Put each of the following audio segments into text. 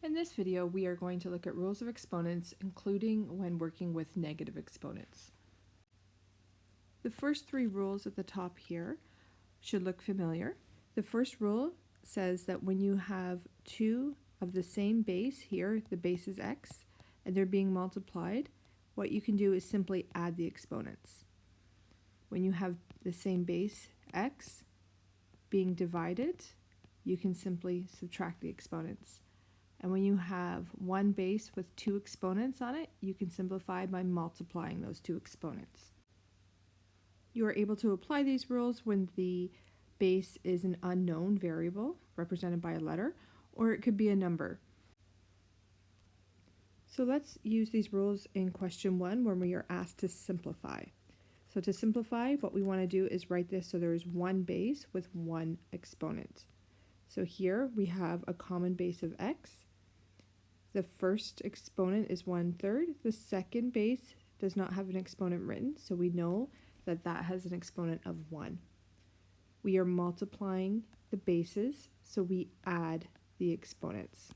In this video, we are going to look at rules of exponents, including when working with negative exponents. The first three rules at the top here should look familiar. The first rule says that when you have two of the same base, here the base is x, and they're being multiplied, what you can do is simply add the exponents. When you have the same base, x, being divided, you can simply subtract the exponents. And when you have one base with two exponents on it, you can simplify by multiplying those two exponents. You are able to apply these rules when the base is an unknown variable, represented by a letter, or it could be a number. So let's use these rules in question 1 when we are asked to simplify. So to simplify, what we want to do is write this so there is one base with one exponent. So here we have a common base of x. The first exponent is 1/3. The second base does not have an exponent written, so we know that that has an exponent of 1. We are multiplying the bases, so we add the exponents.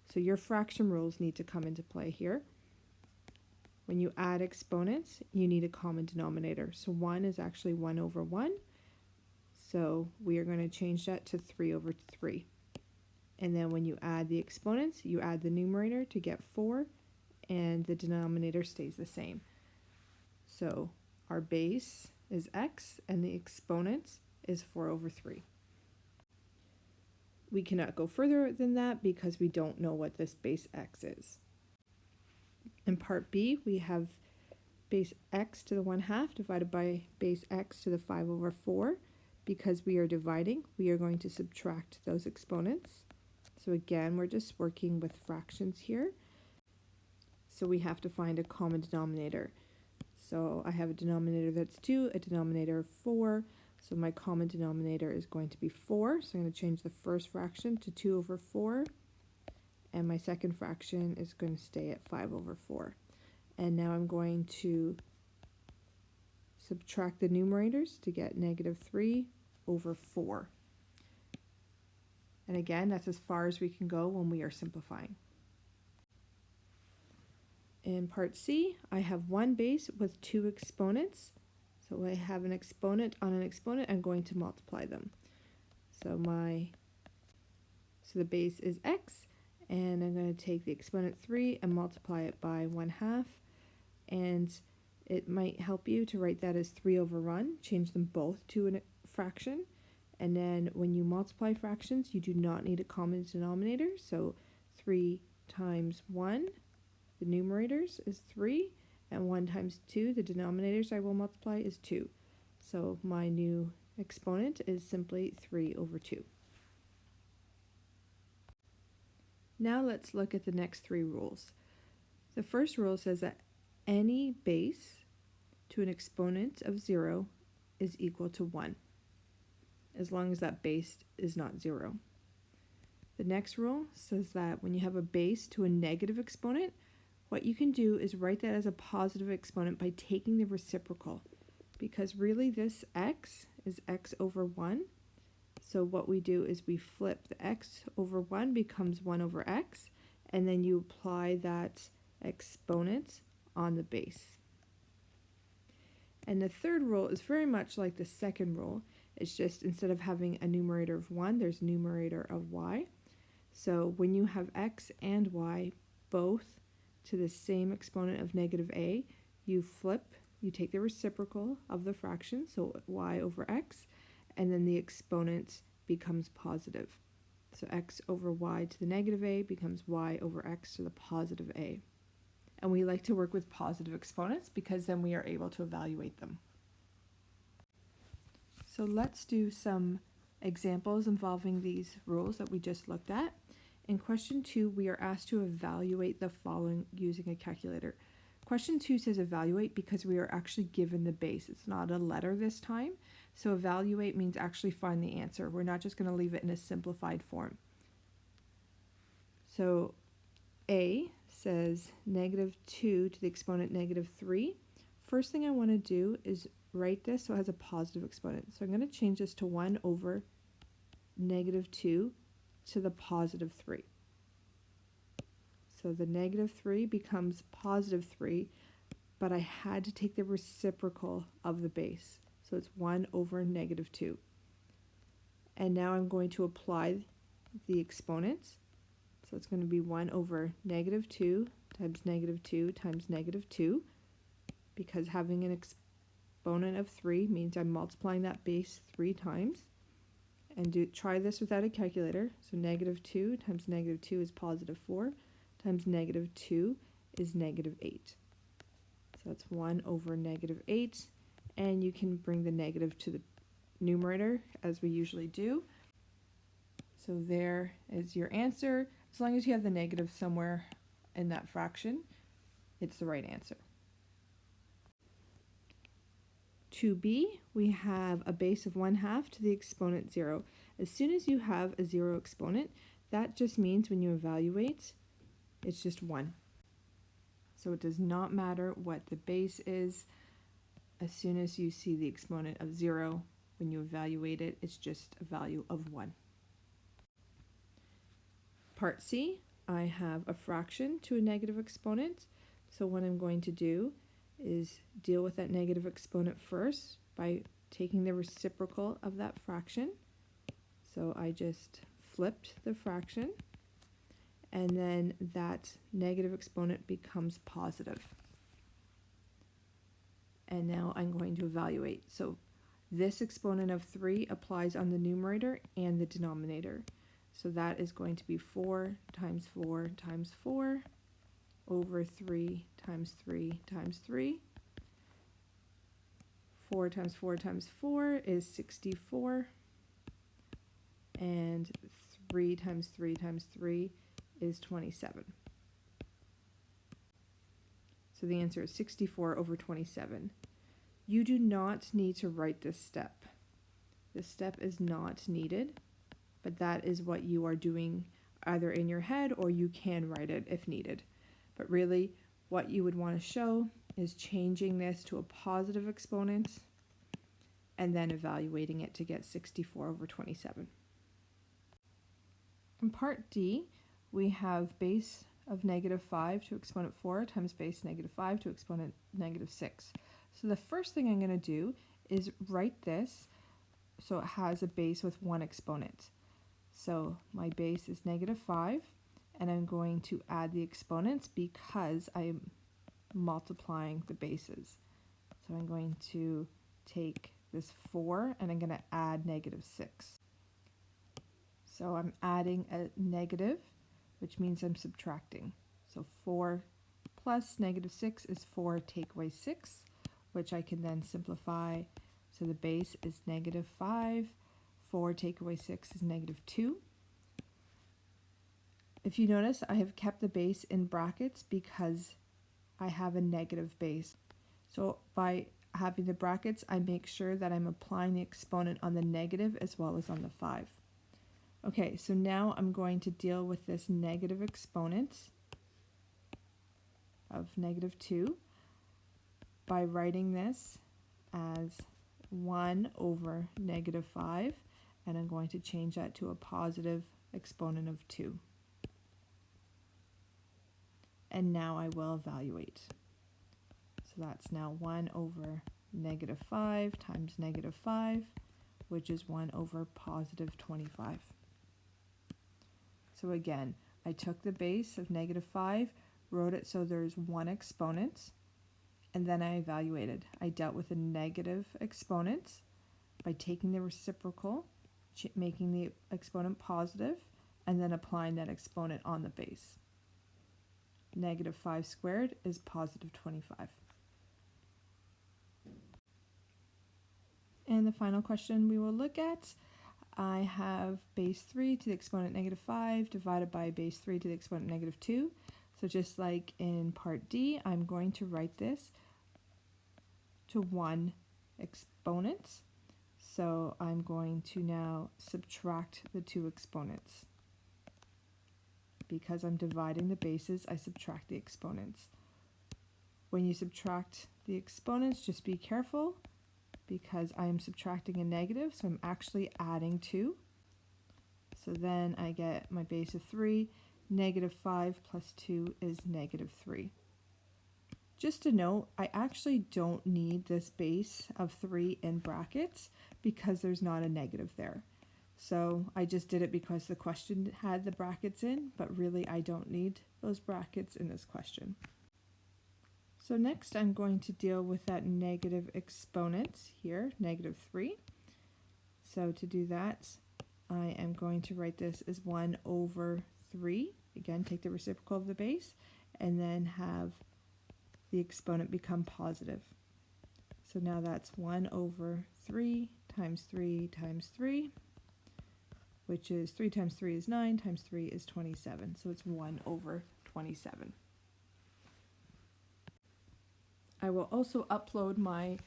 So your fraction rules need to come into play here. When you add exponents, you need a common denominator. So 1 is actually 1/1. So we are going to change that to 3/3. And then when you add the exponents, you add the numerator to get 4, and the denominator stays the same. So our base is x, and the exponent is 4/3. We cannot go further than that because we don't know what this base x is. In part B, we have base x to the 1/2 divided by base x to the 5/4. Because we are dividing, we are going to subtract those exponents. So again, we're just working with fractions here. So we have to find a common denominator. So I have a denominator that's 2, a denominator of 4. So my common denominator is going to be 4. So I'm going to change the first fraction to 2/4. And my second fraction is going to stay at 5/4. And now I'm going to subtract the numerators to get -3/4. And again, that's as far as we can go when we are simplifying. In part C, I have one base with two exponents. So I have an exponent on an exponent. I'm going to multiply them. So the base is x, and I'm going to take the exponent 3 and multiply it by 1/2. And it might help you to write that as 3/1, change them both to a fraction. And then when you multiply fractions, you do not need a common denominator. So 3 times 1, the numerators, is 3. And 1 times 2, the denominators I will multiply, is 2. So my new exponent is simply 3/2. Now let's look at the next three rules. The first rule says that any base to an exponent of 0 is equal to 1, as long as that base is not 0. The next rule says that when you have a base to a negative exponent, what you can do is write that as a positive exponent by taking the reciprocal, because really this x is x/1. So what we do is we flip the x/1 becomes 1/x, and then you apply that exponent on the base. And the third rule is very much like the second rule. It's just instead of having a numerator of 1, there's a numerator of y. So when you have x and y both to the same exponent of -a, you take the reciprocal of the fraction, so y/x, and then the exponent becomes positive. So x/y to the -a becomes y/x to the positive a. And we like to work with positive exponents because then we are able to evaluate them. So let's do some examples involving these rules that we just looked at. In question 2, we are asked to evaluate the following using a calculator. Question 2 says evaluate because we are actually given the base. It's not a letter this time. So evaluate means actually find the answer. We're not just going to leave it in a simplified form. So A says -2 to the exponent -3. First thing I want to do is write this so it has a positive exponent. So I'm going to change this to 1/-2 to the +3. So the negative 3 becomes positive 3, but I had to take the reciprocal of the base. So it's 1 over negative 2. And now I'm going to apply the exponents. So it's going to be 1 over negative 2 times negative 2 times negative 2, because having an exponent of 3 means I'm multiplying that base 3 times. And try this without a calculator. So negative 2 times negative 2 is positive 4, times negative 2 is negative 8. So that's 1 over negative 8, and you can bring the negative to the numerator as we usually do. So there is your answer. As long as you have the negative somewhere in that fraction, it's the right answer. 2b, we have a base of 1/2 to the exponent 0. As soon as you have a 0 exponent, that just means when you evaluate, it's just 1. So it does not matter what the base is. As soon as you see the exponent of 0, when you evaluate it, it's just a value of 1. Part C, I have a fraction to a negative exponent. So what I'm going to do is deal with that negative exponent first by taking the reciprocal of that fraction. So I just flipped the fraction, and then that negative exponent becomes positive. And now I'm going to evaluate. So this exponent of 3 applies on the numerator and the denominator. So that is going to be 4 times 4 times 4 over 3 times 3 times 3. 4 times 4 times 4 is 64. And 3 times 3 times 3 is 27. So the answer is 64 over 27. You do not need to write this step. This step is not needed, but that is what you are doing either in your head, or you can write it if needed. But really, what you would want to show is changing this to a positive exponent and then evaluating it to get 64 over 27. In part D, we have base of negative 5 to exponent 4 times base negative 5 to exponent negative 6. So the first thing I'm going to do is write this so it has a base with one exponent. So my base is negative 5, and I'm going to add the exponents because I'm multiplying the bases. So I'm going to take this 4 and I'm going to add negative 6. So I'm adding a negative, which means I'm subtracting. So 4 plus negative 6 is 4 take away 6, which I can then simplify. So the base is negative 5. 4 take away 6 is negative 2. If you notice, I have kept the base in brackets because I have a negative base. So by having the brackets, I make sure that I'm applying the exponent on the negative as well as on the 5. Okay, so now I'm going to deal with this negative exponent of negative 2 by writing this as 1 over negative 5, and I'm going to change that to a positive exponent of 2. And now I will evaluate. So that's now 1 over negative 5 times negative 5, which is 1 over positive 25. So again, I took the base of negative 5, wrote it so there's one exponent, and then I evaluated. I dealt with a negative exponent by taking the reciprocal, making the exponent positive, and then applying that exponent on the base. Negative 5 squared is positive 25. And the final question we will look at, I have base 3 to the exponent negative 5 divided by base 3 to the exponent negative 2. So just like in part D, I'm going to write this to one exponent. So I'm going to now subtract the two exponents. Because I'm dividing the bases, I subtract the exponents. When you subtract the exponents, just be careful because I am subtracting a negative, so I'm actually adding 2. So then I get my base of 3 negative 5 plus 2 is negative 3. Just a note, I actually don't need this base of 3 in brackets because there's not a negative there. So I just did it because the question had the brackets in, but really I don't need those brackets in this question. So next I'm going to deal with that negative exponent here, negative 3. So to do that, I am going to write this as 1 over 3. Again, take the reciprocal of the base, and then have the exponent become positive. So now that's 1 over 3 times 3 times 3, which is 3 times 3 is 9, times 3 is 27. So it's 1 over 27. I will also upload my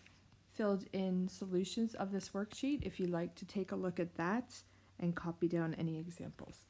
filled in solutions of this worksheet if you'd like to take a look at that and copy down any examples.